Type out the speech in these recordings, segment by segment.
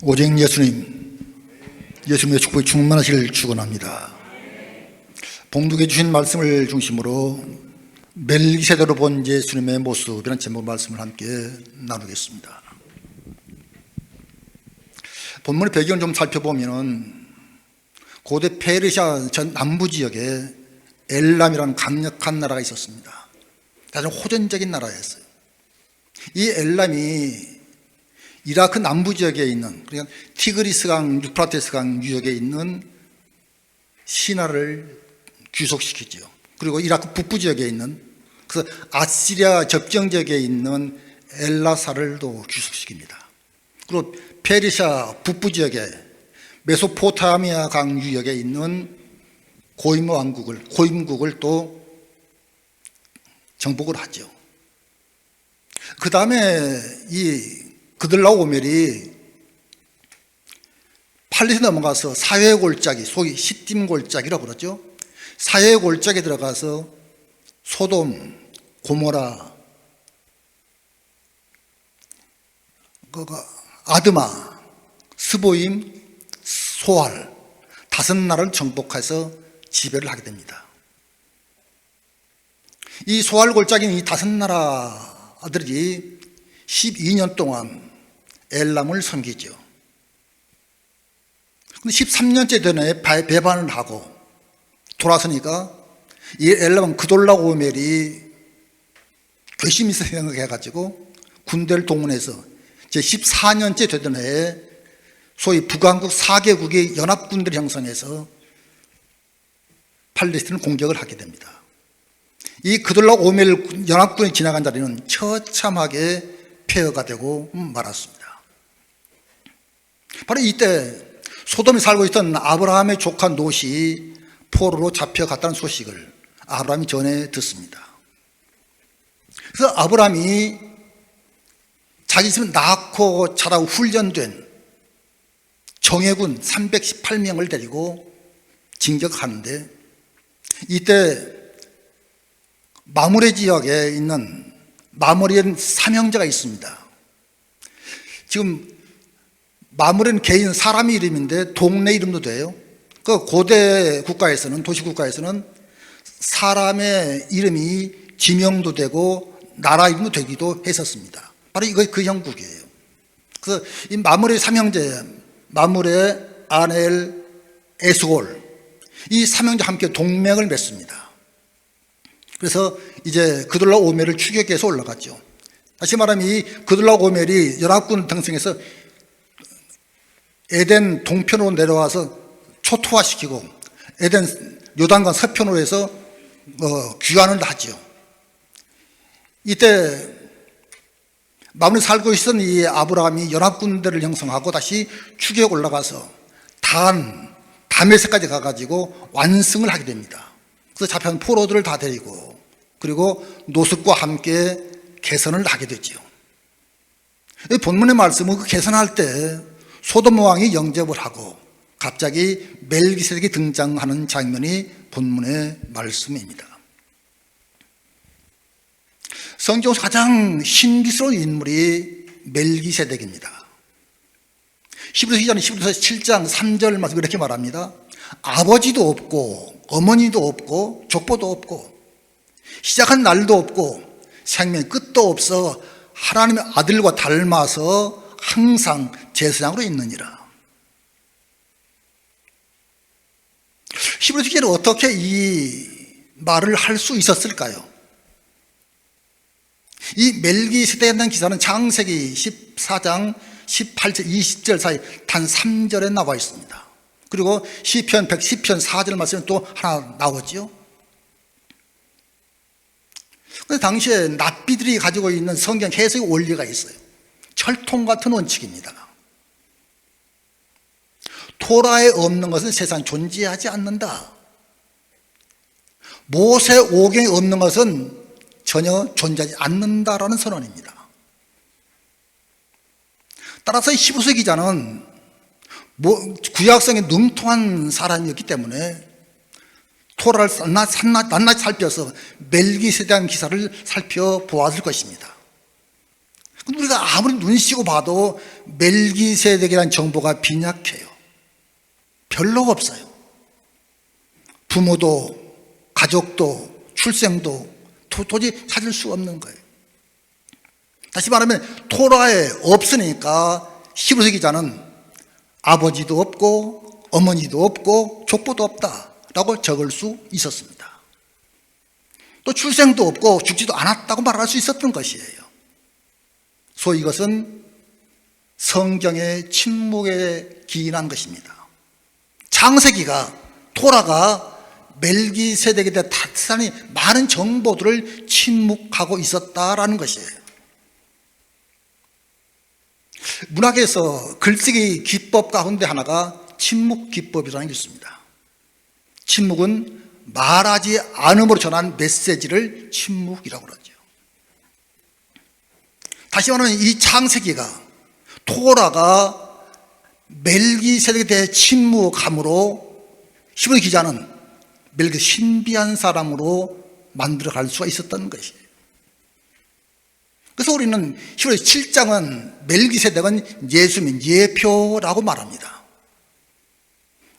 오직 예수님, 예수님의 축복이 충만하시길 축원합니다. 봉독해 주신 말씀을 중심으로 멜기세덱으로 본 예수님의 모습이라는 제목 말씀을 함께 나누겠습니다. 본문의 배경을 좀 살펴보면 고대 페르시아 전 남부 지역에 엘람이라는 강력한 나라가 있었습니다. 가장 호전적인 나라였어요. 이 엘람이 이라크 남부 지역에 있는, 그러니까 티그리스강, 유프라테스강 유역에 있는 신하를 귀속시키죠. 그리고 이라크 북부 지역에 있는, 그래서 아시리아 접경 지역에 있는 엘라사를 또 귀속시킵니다. 그리고 페르시아 북부 지역에 메소포타미아 강 유역에 있는 고임 왕국을, 고임국을 또 정복을 하죠. 그 다음에 이 그들라오멜이 팔리에 넘어가서 사회 골짜기, 소위 시딤 골짜기라고 그러죠. 사회 골짜기에 들어가서 소돔, 고모라, 아드마, 스보임, 소알 5나라를 정복해서 지배를 하게 됩니다. 이 소알 골짜기는 이 5나라들이 12년 동안 엘람을 섬기죠. 근데 13년째 되네 배반을 하고 돌아서니까 이 엘람은 그돌라오멜이 괘씸히 생각해가지고 군대를 동원해서 제 14년째 되던 해에 소위 북왕국 4개국의 연합군대를 형성해서 팔레스틴을 공격을 하게 됩니다. 이 그돌라오멜 연합군이 지나간 자리는 처참하게 폐허가 되고 말았습니다. 바로 이때 소돔에 살고 있던 아브라함의 조카 롯이 포로로 잡혀갔다는 소식을 아브라함이 전해 듣습니다. 그래서 아브라함이 자기 집에 낳고 자라고 훈련된 정예군 318명을 데리고 진격하는데, 이때 마므레 지역에 있는 마므레는 삼형제가 있습니다. 지금 마므레는 개인 사람의 이름인데 동네 이름도 돼요. 그 고대 국가에서는, 도시 국가에서는 사람의 이름이 지명도 되고 나라 이름도 되기도 했었습니다. 바로 이거 그 형국이에요. 그래서 이 마므레 삼형제, 마므레, 아넬, 에스골, 이 삼형제 함께 동맹을 맺습니다. 그래서 이제 그돌라오멜을 추격해서 올라갔죠. 다시 말하면 이 그돌라오멜이 연합군 등성해서 에덴 동편으로 내려와서 초토화시키고 에덴 요단강 서편으로 해서 귀환을 하죠. 이때 마음에 살고 있었던 이 아브라함이 연합군대를 형성하고 다시 추격 올라가서 다메섹까지 가가지고 완승을 하게 됩니다. 그래서 잡혀온 포로들을 다 데리고, 그리고 노숙과 함께 개선을 하게 되죠. 본문의 말씀은 그 개선할 때 소돔 왕이 영접을 하고 갑자기 멜기세덱이 등장하는 장면이 본문의 말씀입니다. 성경에서 가장 신비스러운 인물이 멜기세덱입니다. 히브리서 기자는 히브리서 7장 3절 말씀 이렇게 말합니다. 아버지도 없고 어머니도 없고 족보도 없고 시작한 날도 없고 생명의 끝도 없어 하나님의 아들과 닮아서 항상 제사장으로 있느니라. 히브리서 기자는 어떻게 이 말을 할 수 있었을까요? 이 멜기세덱에 대한 기사는 창세기 14장 18절 20절 사이 단 3절에 나와 있습니다. 그리고 시편 110편 4절 말씀에 또 하나 나오죠. 그런데 당시에 납비들이 가지고 있는 성경 해석의 원리가 있어요. 철통 같은 원칙입니다. 토라에 없는 것은 세상에 존재하지 않는다. 모세 오경에 없는 것은 전혀 존재하지 않는다라는 선언입니다. 따라서 히브리서 기자는 구약성에 능통한 사람이었기 때문에 토라를 낱낱이 살펴서 멜기세덱 기사를 살펴보았을 것입니다. 우리가 아무리 눈시고 봐도 멜기세덱이라는 정보가 빈약해요. 별로 없어요. 부모도 가족도 출생도 도저히 찾을 수 없는 거예요. 다시 말하면 토라에 없으니까 히브리서 기자는 아버지도 없고 어머니도 없고 족보도 없다라고 적을 수 있었습니다. 또 출생도 없고 죽지도 않았다고 말할 수 있었던 것이에요. 소위 이것은 성경의 침묵에 기인한 것입니다. 창세기가 토라가 멜기세덱에 대해 대단히 많은 정보들을 침묵하고 있었다라는 것이에요. 문학에서 글쓰기 기법 가운데 하나가 침묵 기법이라는 게 있습니다. 침묵은 말하지 않음으로 전한 메시지를 침묵이라고 그러죠. 다시 말하면 이 창세기가 토라가 멜기세덱에 대해 침묵함으로 히브리 기자는 멜기 신비한 사람으로 만들어갈 수가 있었던 것이에요. 그래서 우리는 히브리 7장은 멜기세덱은 예수님 예표라고 말합니다.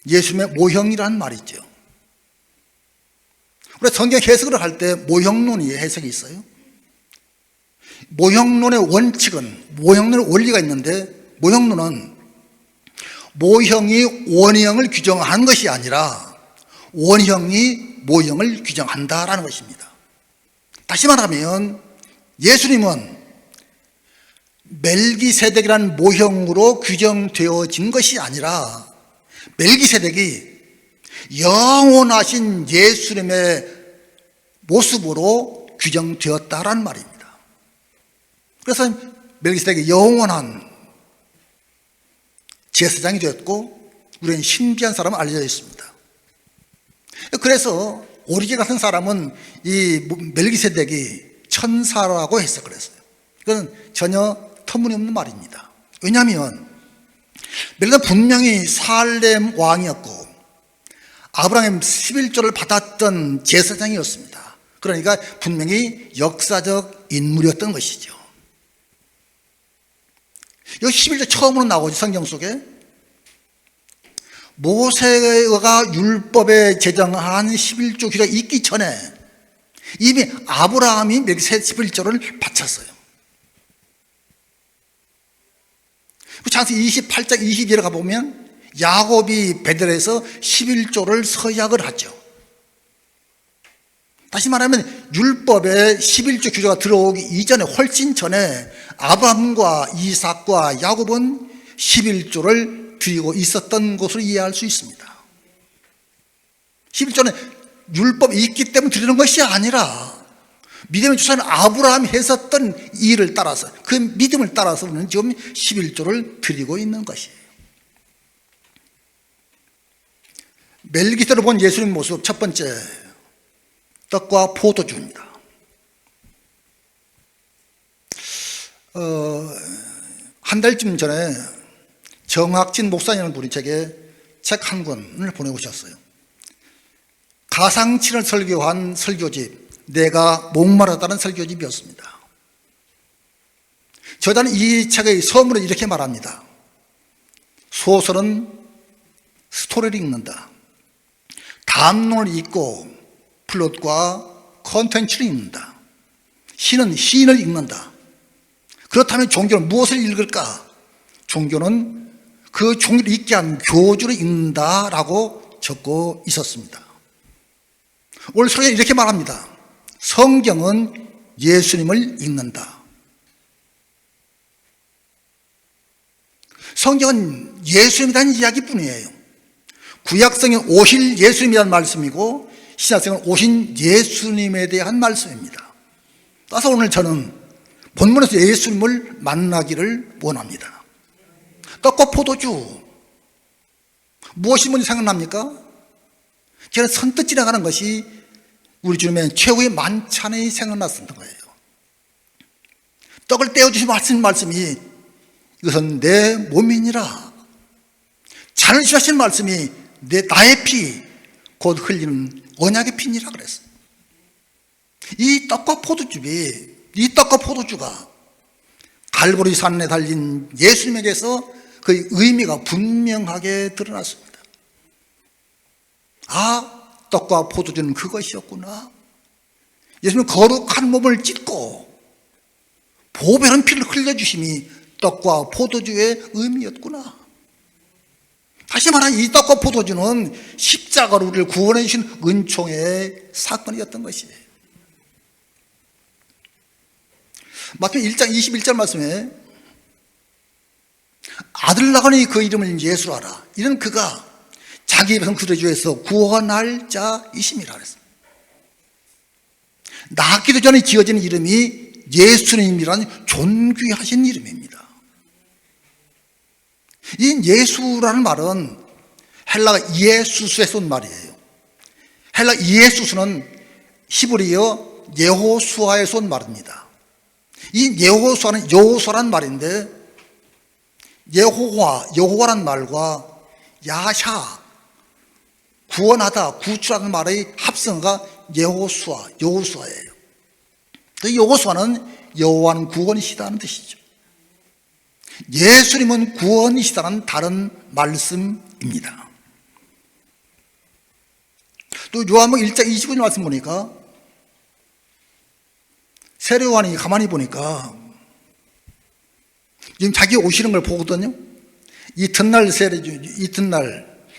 예수님의 모형이라는 말이죠. 우리가 성경 해석을 할 때 모형론이 해석이 있어요. 모형론의 원칙은, 모형론의 원리가 있는데, 모형론은 모형이 원형을 규정하는 것이 아니라 원형이 모형을 규정한다라는 것입니다. 다시 말하면 예수님은 멜기세덱이라는 모형으로 규정되어진 것이 아니라 멜기세덱이 영원하신 예수님의 모습으로 규정되었다라는 말입니다. 그래서 멜기세덱이 영원한 제사장이 되었고 우리는 신비한 사람은 알려져 있습니다. 그래서 오리게 같은 사람은 이 멜기세덱이 천사라고 해석을 했어요. 그건 전혀 터무니없는 말입니다. 왜냐하면 멜기세덱은 분명히 살렘 왕이었고 아브라함의 11조를 받았던 제사장이었습니다. 그러니까 분명히 역사적 인물이었던 것이죠. 여기 11조 처음으로 나오죠. 성경 속에 모세가 율법에 제정한 11조 규례가 있기 전에 이미 아브라함이 멜기세덱 11조를 바쳤어요. 창세기 28장 22절에 가보면 야곱이 베델에서 11조를 서약을 하죠. 다시 말하면 율법에 11조 규례가 들어오기 이전에 훨씬 전에 아브라함과 이삭과 야곱은 11조를 드리고 있었던 것으로 이해할 수 있습니다. 11조는 율법이 있기 때문에 드리는 것이 아니라 믿음의 주사는 아브라함이 했었던 일을 따라서 그 믿음을 따라서 우리는 지금 11조를 드리고 있는 것이에요. 멜기세덱으로 본 예수님 모습 첫 번째, 떡과 포도주입니다. 한 달쯤 전에 정학진 목사님이라는 분이 제게 책 한 권을 보내오셨어요. 가상치를 설교한 설교집, 내가 목마르다는 설교집이었습니다. 저자는 이 책의 서문을 이렇게 말합니다. 소설은 스토리를 읽는다. 담론을 읽고 플롯과 컨텐츠를 읽는다. 시는 시인을 읽는다. 그렇다면 종교는 무엇을 읽을까? 종교는 그 종교를 읽게 한 교주를 읽는다라고 적고 있었습니다. 오늘 설교는 이렇게 말합니다. 성경은 예수님을 읽는다. 성경은 예수님에 대한 이야기뿐이에요. 구약성은 오실 예수님이라는 말씀이고 신약성은 오신 예수님에 대한 말씀입니다. 따라서 오늘 저는 본문에서 예수님을 만나기를 원합니다. 떡과 포도주 무엇이 먼저 생각납니까? 저는 선뜻 지나가는 것이 우리 주님의 최후의 만찬이 생각났던 거예요. 떡을 떼어주시고 하신 말씀이 이것은 내 몸이니라. 잔을 주시는 말씀이 나의 피, 곧 흘리는 언약의 피니라 그랬어요. 이 떡과 포도주가 갈보리 산에 달린 예수님에게서 그 의미가 분명하게 드러났습니다. 아, 떡과 포도주는 그것이었구나. 예수님은 거룩한 몸을 찢고 보배한 피를 흘려주심이 떡과 포도주의 의미였구나. 다시 말하면 이 떡과 포도주는 십자가로 우리를 구원해 주신 은총의 사건이었던 것이에요. 마태복음 1장 21절 말씀에 아들 낳으니 그 이름을 예수로 하라. 이는 그가 자기 백성 구대주에서 구원할 자이심이라 그랬어요. 낳기도 전에 지어진 이름이 예수님이라는 존귀하신 이름입니다. 이 예수라는 말은 헬라 이에수스에서 온 말이에요. 헬라 이에수스는 히브리어 예호수아에서 온 말입니다. 이 예호수아는 여호수아란 말인데 여호와란 말과 야샤, 구원하다, 구출하는 말의 합성어가 여호수아예요. 여호수아는 여호와는 구원이시다는 뜻이죠. 예수님은 구원이시다는 다른 말씀입니다. 또 요한복음 1장 25절 말씀 보니까 세례요한이 가만히 보니까 지금 자기 오시는 걸 보거든요. 이튿날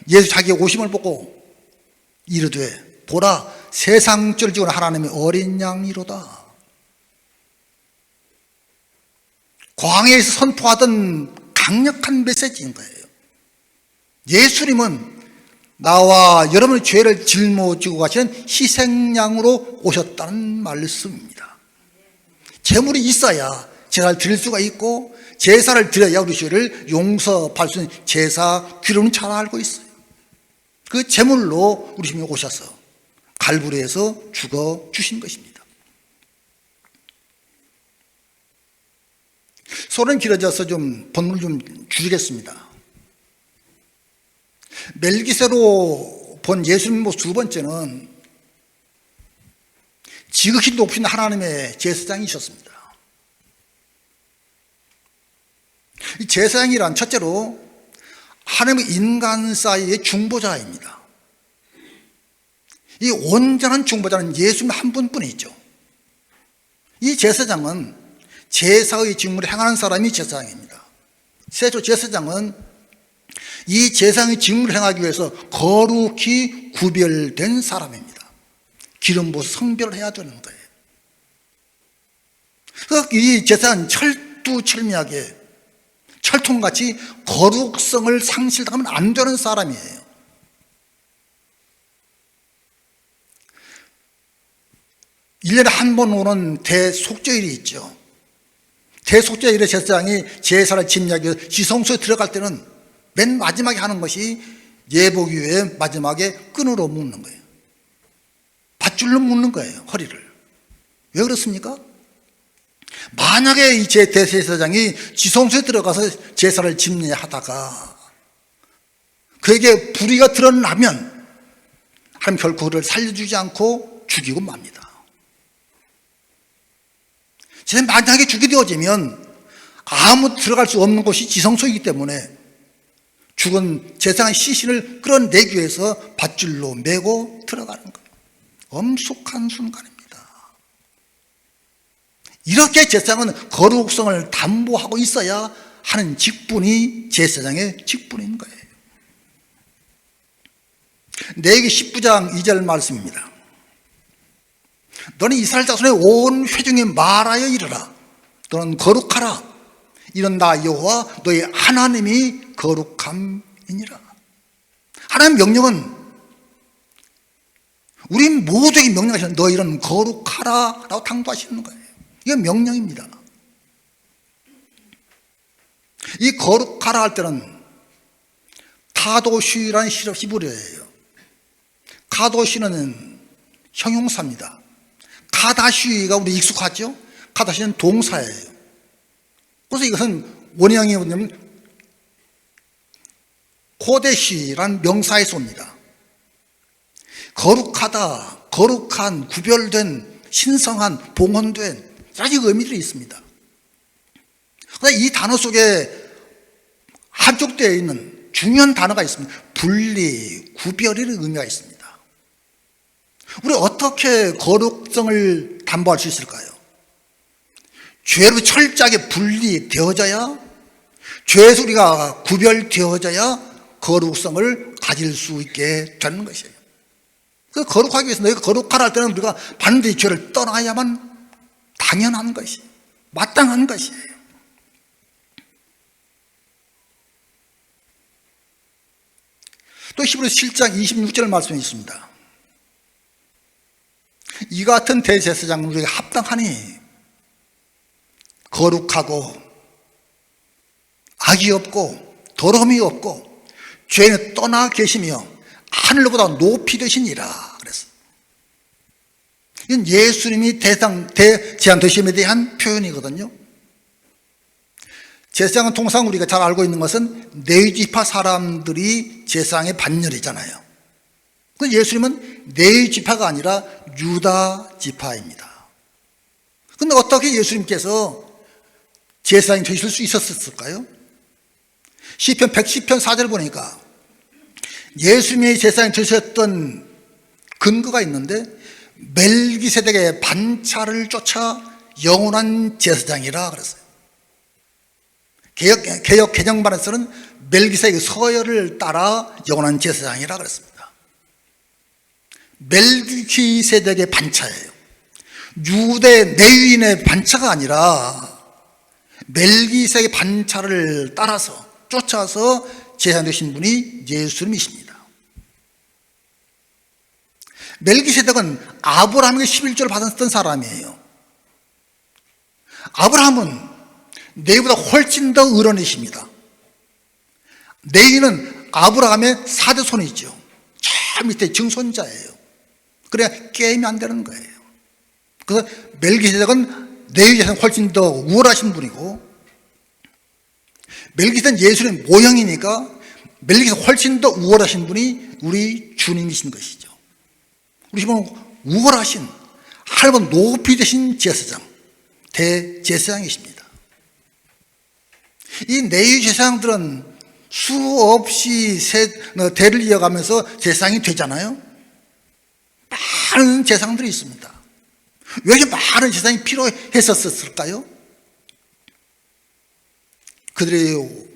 예수 자기 오심을 보고 이르되 보라 세상죄를 지은 하나님의 어린 양이로다. 광야에서 선포하던 강력한 메시지인 거예요. 예수님은 나와 여러분의 죄를 짊어지고 가시는 희생양으로 오셨다는 말씀입니다. 제물이 있어야 제사를 드릴 수가 있고 제사를 드려야 우리 죄를 용서받을 수 있는 제사 규례는 잘 알고 있어요. 그 제물로 우리 주님이 오셔서 갈보리에서 죽어 주신 것입니다. 소리는 길어져서 좀 본문을 좀 줄이겠습니다. 멜기세로 본 예수님 모습 두 번째는 지극히 높으신 하나님의 제사장이셨습니다. 이 제사장이란 첫째로 하나님과 인간 사이의 중보자입니다. 이 온전한 중보자는 예수님 한 분뿐이죠. 이 제사장은 제사의 직무를 행하는 사람이 제사장입니다. 셋째로 제사장은 이 제사장의 직무를 행하기 위해서 거룩히 구별된 사람입니다. 기름 부어서 성별을 해야 되는 거예요. 그래서 이 제사장은 철두철미하게 철통같이 거룩성을 상실하면 안 되는 사람이에요. 일년에 한 번 오는 대속죄일이 있죠. 대속죄일에 제사장이 제사를 집례하기 위해서 지성소에 들어갈 때는 맨 마지막에 하는 것이 예복이후에 마지막에 끈으로 묶는 거예요. 밧줄로 묶는 거예요, 허리를. 왜 그렇습니까? 만약에 이 대제사장이 지성소에 들어가서 제사를 집례하다가 그에게 불의가 드러나면 하나님 결코 그를 살려주지 않고 죽이고 맙니다. 만약에 죽게 되어지면 아무 들어갈 수 없는 곳이 지성소이기 때문에 죽은 제사장의 시신을 끌어내기 위해서 밧줄로 메고 들어가는 거예요. 엄숙한 순간입니다. 이렇게 제사장은 거룩성을 담보하고 있어야 하는 직분이 제사장의 직분인 거예요. 레위기 19장 2절 말씀입니다. 너는 이스라엘 자손의 온 회중에 말하여 이르라. 너는 거룩하라. 이는 나 여호와 너의 하나님이 거룩함이니라. 하나님의 명령은 우리 모두에게 명령하시는 너희는 거룩하라 라고 당부하시는 거예요. 이게 명령입니다. 이 거룩하라 할 때는 카도시라는 히브리어예요. 카도시는 형용사입니다. 카다시가 우리 익숙하죠? 카다시는 동사예요. 그래서 이것은 원형이 뭐냐면 코데시라는 명사에서 옵니다. 거룩하다, 거룩한, 구별된, 신성한, 봉헌된 여러 가지 의미들이 있습니다. 그런데 이 단어 속에 함축되어 있는 중요한 단어가 있습니다. 분리, 구별이라는 의미가 있습니다. 우리 어떻게 거룩성을 담보할 수 있을까요? 죄로 철저하게 분리되어져야, 죄에서 우리가 구별되어져야 거룩성을 가질 수 있게 되는 것이에요. 그 거룩하기 위해서 너희가 거룩하라 할 때는 우리가 반드시 죄를 떠나야만 당연한 것이, 마땅한 것이에요. 또 히브리서 7장 26절 말씀이 있습니다. 이 같은 대제사장은 우리에게 합당하니 거룩하고 악이 없고 더러움이 없고 죄는 떠나 계시며 하늘보다 높이 되시니라 그랬어요. 이건 예수님이 대제사장 되심에 대한 표현이거든요. 제사장은 통상 우리가 잘 알고 있는 것은 네 지파 사람들이 제사장의 반열이잖아요. 그런데 예수님은 네 지파가 아니라 유다 지파입니다. 그런데 어떻게 예수님께서 제사장이 되실 수 있었을까요? 시편 110편 4절 보니까 예수님이 제사장이 되셨던 근거가 있는데 멜기세덱의 반차를 쫓아 영원한 제사장이라 그랬어요. 개역 개정반에서는 멜기세덱의 서열을 따라 영원한 제사장이라 그랬습니다. 멜기세덱의 반차예요. 유대 레위인의 반차가 아니라 멜기세덱의 반차를 따라서 쫓아서 제사장 되신 분이 예수님이십니다. 멜기세덱은 아브라함에게 11조를 받았던 사람이에요. 아브라함은 레위보다 훨씬 더 의로우십니다. 레위는 아브라함의 4대 손이죠. 저 밑에 증손자예요. 그래야 게임이 안 되는 거예요. 그래서 멜기세덱은 레위 제사장 훨씬 더 우월하신 분이고, 멜기세덱은 예수님 모형이니까 멜기세덱 훨씬 더 우월하신 분이 우리 주님이신 것이죠. 우리 주님은 우월하신 하늘보다 높이 되신 제사장, 대제사장이십니다. 이 레위 제사장들은 수없이 대를 이어가면서 제사장이 되잖아요. 많은 제사장들이 있습니다. 왜 이렇게 많은 제사장이 필요했었을까요? 그들의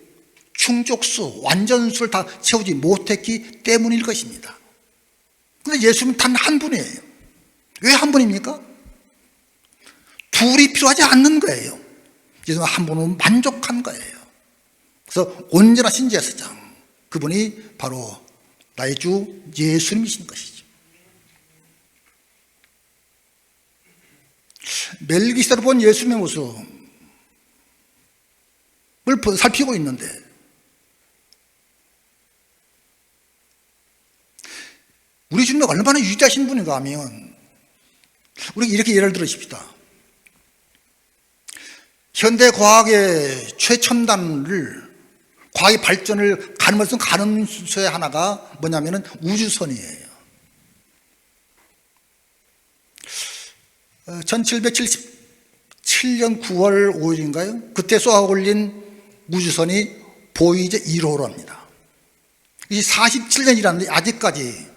충족수, 완전수를 다 채우지 못했기 때문일 것입니다. 그런데 예수님은 단 한 분이에요. 왜 한 분입니까? 둘이 필요하지 않는 거예요. 예수님은 한 분은 만족한 거예요. 그래서 온전하신 제사장, 그분이 바로 나의 주 예수님이신 것이죠. 멜기세덱으로 본 예수님의 모습을 살피고 있는데, 우리 주님이 얼마나 위대하신 분인가 하면, 우리 이렇게 예를 들으십시다. 현대 과학의 최첨단을, 과학의 발전을 가늠할 수 있는 가늠소의 하나가 뭐냐면은 우주선이에요. 1777년 9월 5일인가요? 그때 쏘아 올린 우주선이 보이저 1호랍니다. 이 47년이라는데 아직까지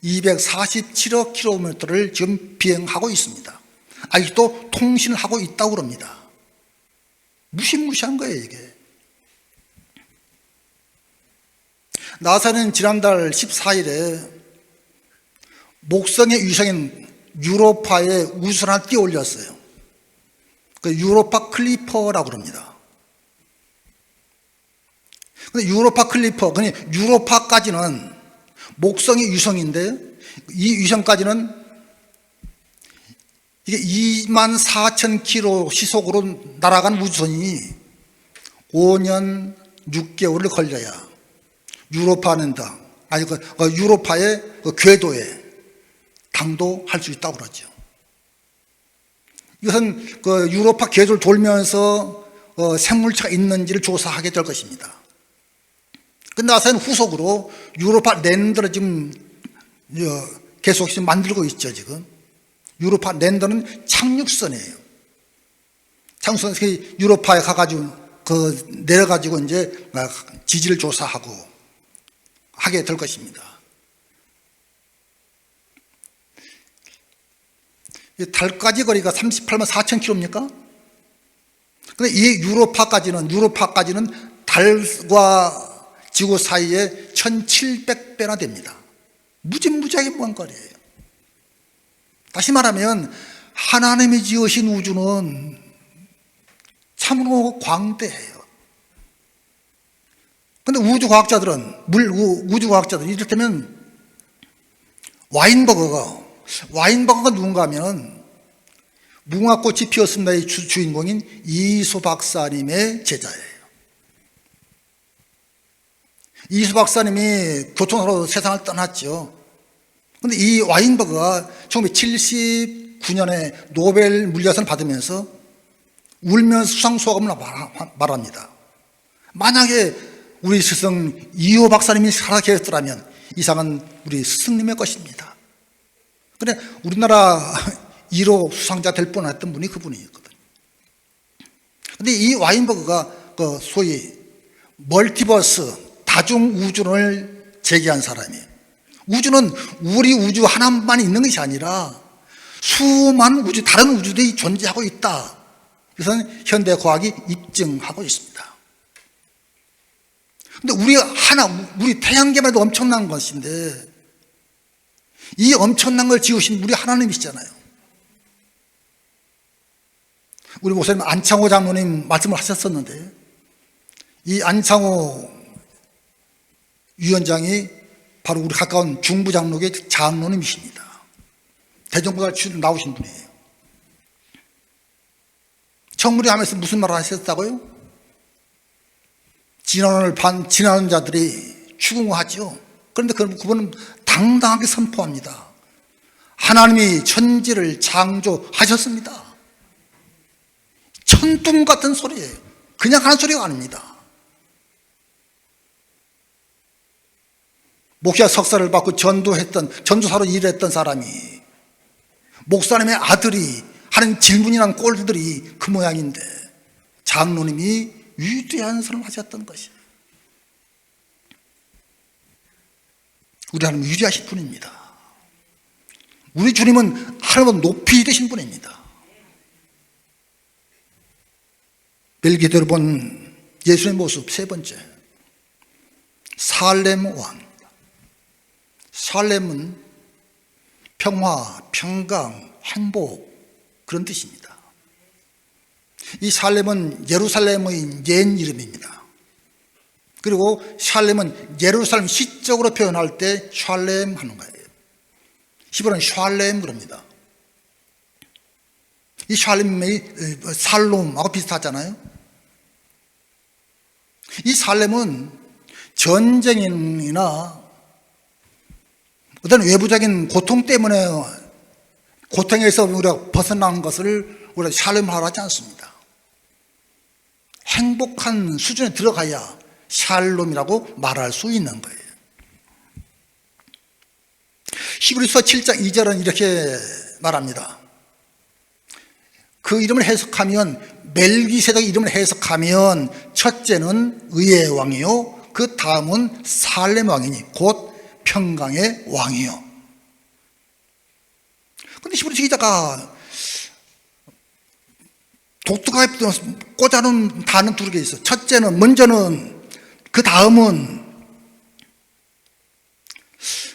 247억 킬로미터를 지금 비행하고 있습니다. 아직도 통신을 하고 있다고 그럽니다. 무시무시한 거예요, 이게. 나사는 지난달 14일에 목성의 위성인 유로파에 우주선 하나 띄워 올렸어요. 그 유로파 클리퍼라고 그럽니다. 근데 유로파 클리퍼, 그냥 유로파까지는 목성의 위성인데, 이 위성까지는 이게 24,000km 시속으로 날아간 우주선이 5년 6개월을 걸려야 유로파는 유로파의 그 궤도에 당도할 수 있다고 그러죠. 이것은 그 유로파 궤도를 돌면서 생물체가 있는지를 조사하게 될 것입니다. 근데 나사는 후속으로 유로파 랜더를 지금 계속 만들고 있죠, 지금. 유로파 랜더는 착륙선이에요. 창수는 유로파에 가가지고 내려가지고 이제 지질 조사하고 하게 될 것입니다. 달까지 거리가 38만 4천 킬로입니까? 근데 이 유로파까지는 달과 지구 사이에 1700배나 됩니다. 무지무지하게 먼 거리예요. 다시 말하면 하나님이 지으신 우주는 참으로 광대해요. 근데 우주과학자들은 이를테면 와인버거가 누군가 하면 무궁화꽃이 피었습니다의 주인공인 이수 박사님의 제자예요. 이수 박사님이 교통사고로 세상을 떠났죠. 그런데 이 와인버그가 1979년에 노벨 물리학상을 받으면서 울면서 수상소감을 말합니다. 만약에 우리 스승 이호 박사님이 살아 계셨더라면 이상은 우리 스승님의 것입니다. 그래 우리나라 1호 수상자 될 뻔했던 분이 그분이었거든요. 그런데 이 와인버그가 소위 멀티버스 다중우주론을 제기한 사람이에요. 우주는 우리 우주 하나만 있는 것이 아니라 수많은 다른 우주들이 존재하고 있다. 그것은 현대 과학이 입증하고 있습니다. 그런데 우리 태양계만 해도 엄청난 것인데 이 엄청난 걸 지으신 우리 하나님이시잖아요. 우리 목사님 안창호 장로님 말씀을 하셨었는데 이 안창호 위원장이 바로 우리 가까운 중부장로의 장로님이십니다. 대전보다 나오신 분이에요. 청문회하면서 무슨 말을 하셨다고요? 지나는 자들이 추궁하죠. 그런데 그분은 당당하게 선포합니다. 하나님이 천지를 창조하셨습니다. 천둥 같은 소리예요. 그냥 하는 소리가 아닙니다. 목사 석사를 받고 전도사로 일했던 사람이 목사님의 아들이 하는 질문이란 꼴들이 그 모양인데 장로님이 위대한 선을 하셨던 것이에요. 우리 하나님 위대하신 분입니다. 우리 주님은 하나님은 높이 되신 분입니다. 벨기에로 본 예수의 모습 세 번째, 살렘 왕. 살렘은 평화, 평강, 행복 그런 뜻입니다. 이 살렘은 예루살렘의 옛 이름입니다. 그리고 샬렘은 예루살렘 시적으로 표현할 때 샬렘 하는 거예요. 히브리어는 샬렘 그럽니다. 이 샬렘이 살롬하고 비슷하잖아요. 이 살렘은 전쟁이나 어떤 외부적인 고통 때문에 고통에서 우리가 벗어나는 것을 우리가 샬롬하라 하지 않습니다. 행복한 수준에 들어가야 샬롬이라고 말할 수 있는 거예요. 히브리서 7장 2절은 이렇게 말합니다. 그 이름을 해석하면 멜기세덱 이름을 해석하면 첫째는 의의 왕이요 그 다음은 살렘 왕이니 곧 평강의 왕이요. 그런데 히브리 기자가 독특하게 꽂아놓은 단어 두 개 있어요. 첫째는 먼저는 그 다음은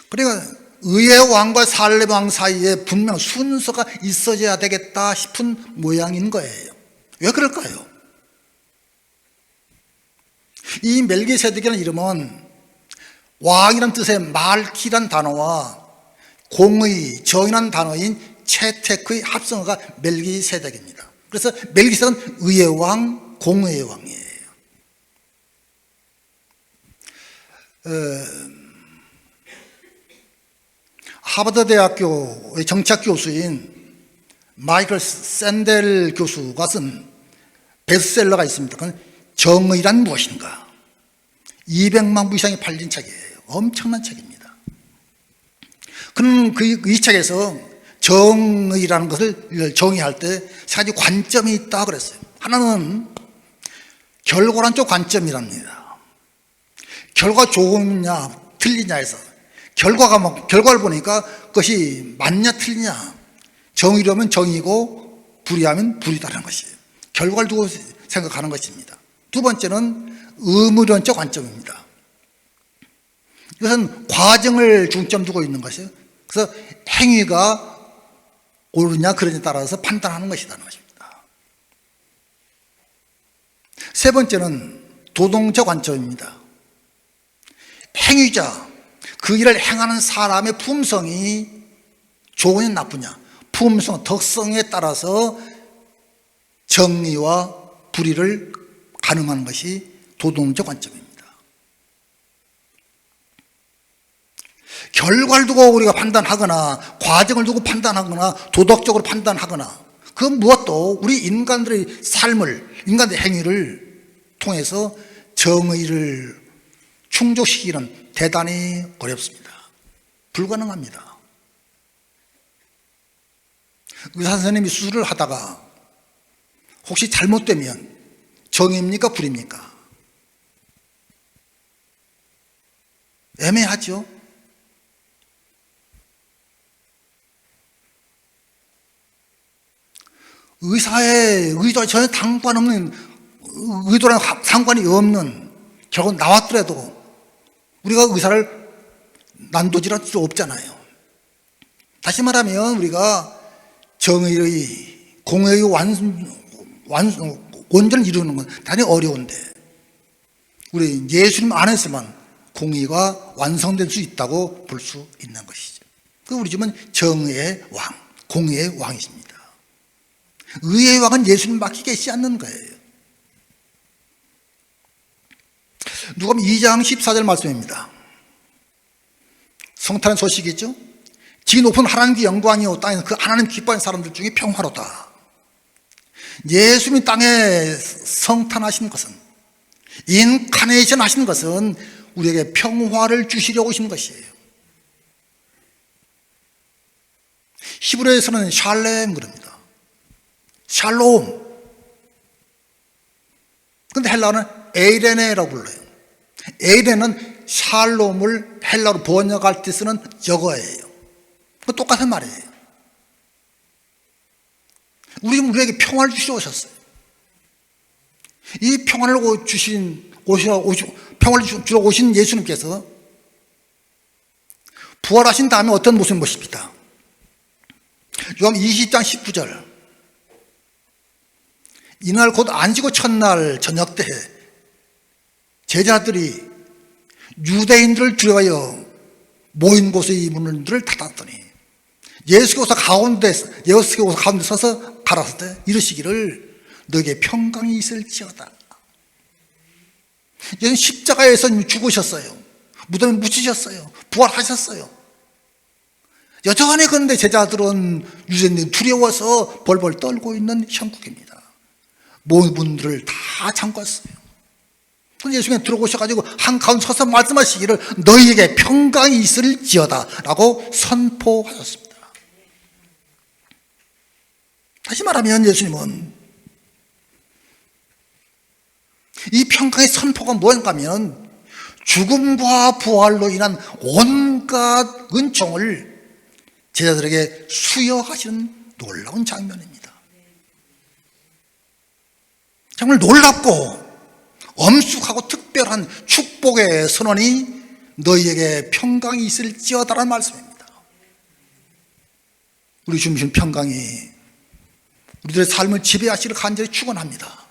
그러니까 의의 왕과 살렘 왕 사이에 분명 순서가 있어야 되겠다 싶은 모양인 거예요. 왜 그럴까요? 이 멜기세덱이라는 이름은 왕이라는 뜻의 말키란 단어와 공의, 정이라는 단어인 채택의 합성어가 멜기세덱입니다. 그래서 멜기세덱은 의의 왕, 공의의 왕이에요. 하버드 대학교의 정치학 교수인 마이클 샌델 교수가 쓴 베스트셀러가 있습니다. 그건 정의란 무엇인가? 200만 부 이상이 팔린 책이에요. 엄청난 책입니다. 그는 이 책에서 정의라는 것을 정의할 때 세 가지 관점이 있다 그랬어요. 하나는 결과론적 관점이랍니다. 결과 좋으냐 틀리냐 해서 결과를 보니까 그것이 맞냐 틀리냐, 정의로면 정의고 불의하면 불의다라는 것이에요. 결과를 두고 생각하는 것입니다. 두 번째는 의무론적 관점입니다. 이것은 과정을 중점 두고 있는 것이에요. 그래서 행위가 옳으냐 그러냐에 따라서 판단하는 것이라는 것입니다. 세 번째는 도덕적 관점입니다. 행위자, 그 일을 행하는 사람의 품성이 좋으냐 나쁘냐, 품성, 덕성에 따라서 정의와 불의를 가늠하는 것이 도덕적 관점입니다. 결과를 두고 우리가 판단하거나 과정을 두고 판단하거나 도덕적으로 판단하거나 그 무엇도 우리 인간들의 삶을, 인간의 행위를 통해서 정의를 충족시키기는 대단히 어렵습니다. 불가능합니다. 의사 선생님이 수술을 하다가 혹시 잘못되면 정의입니까 불입니까? 애매하죠. 의도와 전혀 상관없는, 의도랑 상관이 없는, 결국 나왔더라도 우리가 의사를 난도질할 수 없잖아요. 다시 말하면 우리가 정의의, 공의의 온전을 이루는 건 대단히 어려운데 우리 예수님 안에서만 공의가 완성될 수 있다고 볼 수 있는 것이죠. 우리 집은 정의의 왕, 공의의 왕이십니다. 의의 왕은 예수님 밖에 계시지 않는 거예요. 누가복음 2장 14절 말씀입니다. 성탄의 소식이죠. 지 높은 하나님의 영광이요 땅에서 그 하나님 기뻐하는 사람들 중에 평화로다. 예수님이 땅에 성탄하신 것은, 인카네이션 하신 것은 우리에게 평화를 주시려고 오신 것이에요. 히브리어에서는 샬렘 그럽니다. 샬롬. 근데 헬라어는 에이레네라고 불러요. 에이레는 샬롬을 헬라어로 번역할 때 쓰는 적어예요. 똑같은 말이에요. 우리에게 평화를 주시러 오셨어요. 이 평화를 평화를 주러 오신 예수님께서 부활하신 다음에 어떤 모습을 보십니다. 요한복음 20장 19절. 이날 곧 안식일 첫날 저녁 때 제자들이 유대인들을 두려워하여 모인 곳의 문들을 닫았더니 예수께서 가운데 서서 가라사대 때 이르시기를 너에게 평강이 있을지어다. 예수님 십자가에서 죽으셨어요. 무덤에 묻히셨어요. 부활하셨어요. 여전히 그런데 제자들은 유대인들이 두려워서 벌벌 떨고 있는 형국입니다. 모든 분들을 다 잠갔어요. 그런데 예수님이 들어오셔가지고 한가운데 서서 말씀하시기를 너희에게 평강이 있을지어다 라고 선포하셨습니다. 다시 말하면 예수님은 이 평강의 선포가 뭔가 하면 죽음과 부활로 인한 온갖 은총을 제자들에게 수여하시는 놀라운 장면입니다. 정말 놀랍고 엄숙하고 특별한 축복의 선언이 너희에게 평강이 있을지어다라는 말씀입니다. 우리 주신 평강이 우리들의 삶을 지배하시기를 간절히 축원합니다.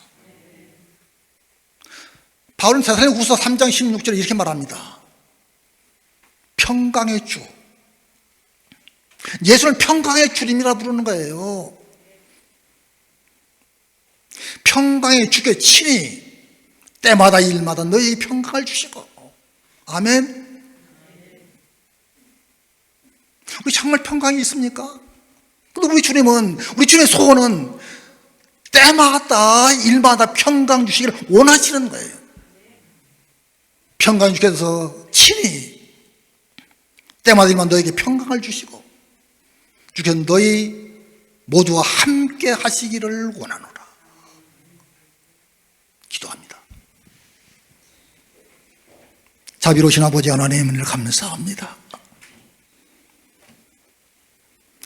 바울은 데살로니가후서 3장 16절에 이렇게 말합니다. 평강의 주. 예수는 평강의 주님이라 부르는 거예요. 평강의 주께 친히 때마다 일마다 너희에게 평강을 주시고. 아멘. 우리 정말 평강이 있습니까? 근데 우리 주님의 소원은 때마다 일마다 평강 주시기를 원하시는 거예요. 평강 주께서 친히 때마다 일마다 너에게 평강을 주시고 주께서 너희 모두와 함께 하시기를 원하노라. 자비로우신 아버지 하나님을 감사합니다.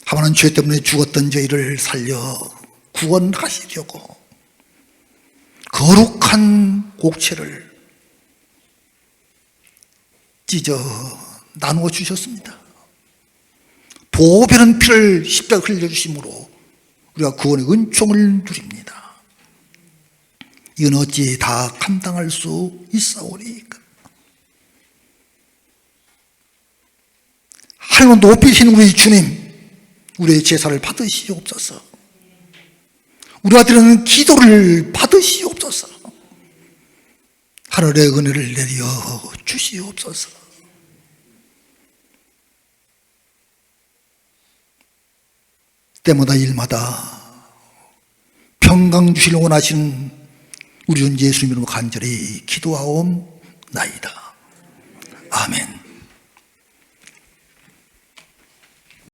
하나는 죄 때문에 죽었던 저희를 살려 구원하시려고 거룩한 곡체를 찢어 나누어 주셨습니다. 보배는 피를 십자가 흘려주심으로 우리가 구원의 은총을 누립니다. 이건 어찌 다 감당할 수 있사오리까? 하나님 높이신 우리 주님, 우리의 제사를 받으시옵소서. 우리가 드리는 기도를 받으시옵소서. 하늘의 은혜를 내려 주시옵소서. 때마다 일마다 평강 주시길 원하시는 우리 주 예수님으로 간절히 기도하옵나이다. 아멘.